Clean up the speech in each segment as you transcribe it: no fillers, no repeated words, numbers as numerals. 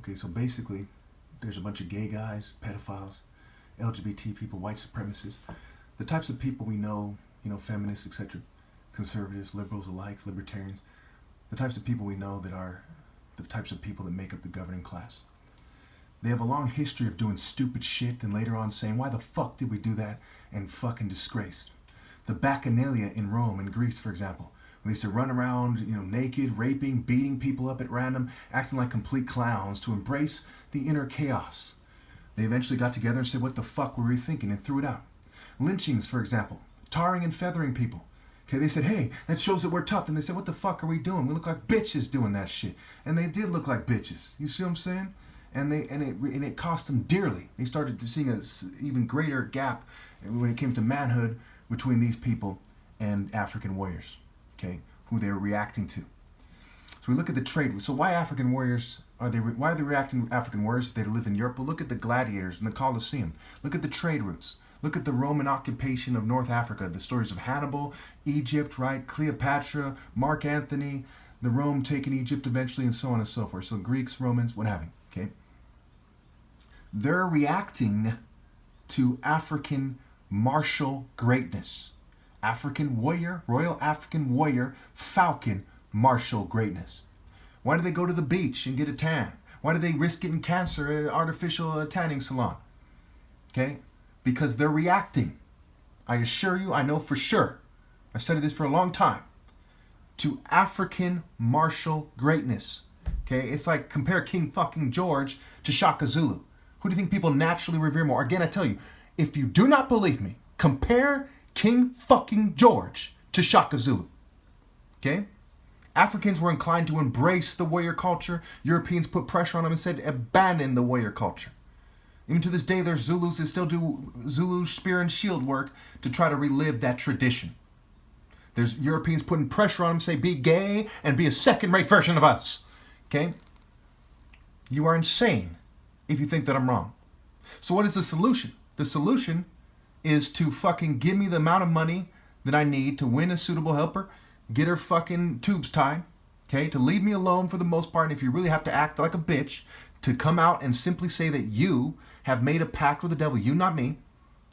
Okay, so basically, there's a bunch of gay guys, pedophiles, LGBT people, white supremacists, the types of people we know, feminists, etc., conservatives, liberals alike, libertarians, the types of people we know that are the types of people that make up the governing class. They have a long history of doing stupid shit and later on saying, why the fuck did we do that? And fucking disgraced. The Bacchanalia in Rome and Greece, for example, when they used to run around, naked, raping, beating people up at random, acting like complete clowns to embrace the inner chaos. They eventually got together and said, what the fuck were we thinking? And threw it out. Lynchings, for example, tarring and feathering people. Okay, they said, hey, that shows that we're tough. And they said, what the fuck are we doing? We look like bitches doing that shit. And they did look like bitches. You see what I'm saying? And it cost them dearly. They started to see an even greater gap when it came to manhood between these people and African warriors, okay, who they were reacting to. So we look at the trade. So why African warriors why are they reacting to African warriors? They live in Europe. Well, look at the gladiators in the Colosseum. Look at the trade routes. Look at the Roman occupation of North Africa. The stories of Hannibal, Egypt, right? Cleopatra, Mark Antony, the Rome taking Egypt eventually, and so on and so forth. So Greeks, Romans, what have you, okay? They're reacting to African martial greatness. African warrior, Royal African warrior, falcon, martial greatness. Why do they go to the beach and get a tan? Why do they risk getting cancer at an artificial tanning salon? Okay? Because they're reacting. I assure you, I know for sure, I studied this for a long time, to African martial greatness. Okay? It's like compare King fucking George to Shaka Zulu. Who do you think people naturally revere more? Again, I tell you, if you do not believe me, compare King fucking George to Shaka Zulu. Okay? Africans were inclined to embrace the warrior culture. Europeans put pressure on them and said, abandon the warrior culture. Even to this day, there's Zulus that still do Zulu spear and shield work to try to relive that tradition. There's Europeans putting pressure on them, say, be gay and be a second-rate version of us. Okay? You are insane if you think that I'm wrong. So what is the solution? The solution is to fucking give me the amount of money that I need to win a suitable helper, get her fucking tubes tied, okay, to leave me alone for the most part, and if you really have to act like a bitch, to come out and simply say that you have made a pact with the devil, you, not me,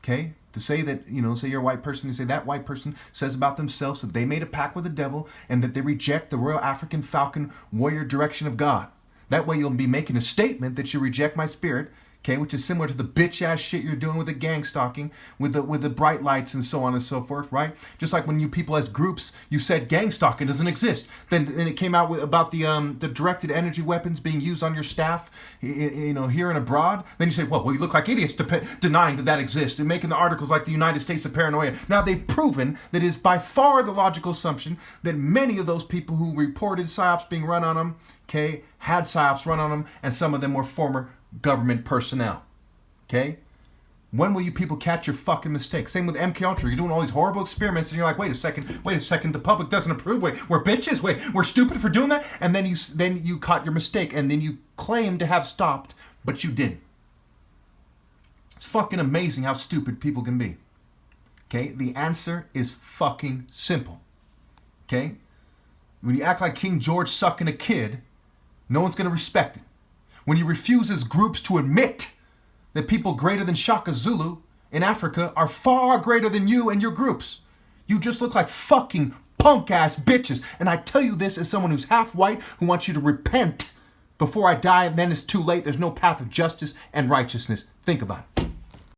okay, to say that, say you're a white person, you say that white person says about themselves that they made a pact with the devil and that they reject the Royal African Falcon warrior direction of God. That way you'll be making a statement that you reject my spirit, okay, which is similar to the bitch-ass shit you're doing with the gang stalking, with the bright lights and so on and so forth, right? Just like when you people as groups, you said gang stalking doesn't exist. Then it came out about the directed energy weapons being used on your staff, here and abroad. Then you say, well, we look like idiots denying that exists and making the articles like the United States of paranoia. Now they've proven that it is by far the logical assumption that many of those people who reported psyops being run on them, okay, had psyops run on them, and some of them were former government personnel. Okay? When will you people catch your fucking mistakes? Same with MK Ultra. You're doing all these horrible experiments and you're like, wait a second, the public doesn't approve. Wait, we're bitches. Wait, we're stupid for doing that. And then you caught your mistake and then you claim to have stopped, but you didn't. It's fucking amazing how stupid people can be. Okay? The answer is fucking simple. Okay? When you act like King George sucking a kid, no one's going to respect it. When you refuse as groups to admit that people greater than Shaka Zulu in Africa are far greater than you and your groups. You just look like fucking punk-ass bitches. And I tell you this as someone who's half white who wants you to repent before I die, and then it's too late. There's no path of justice and righteousness. Think about it.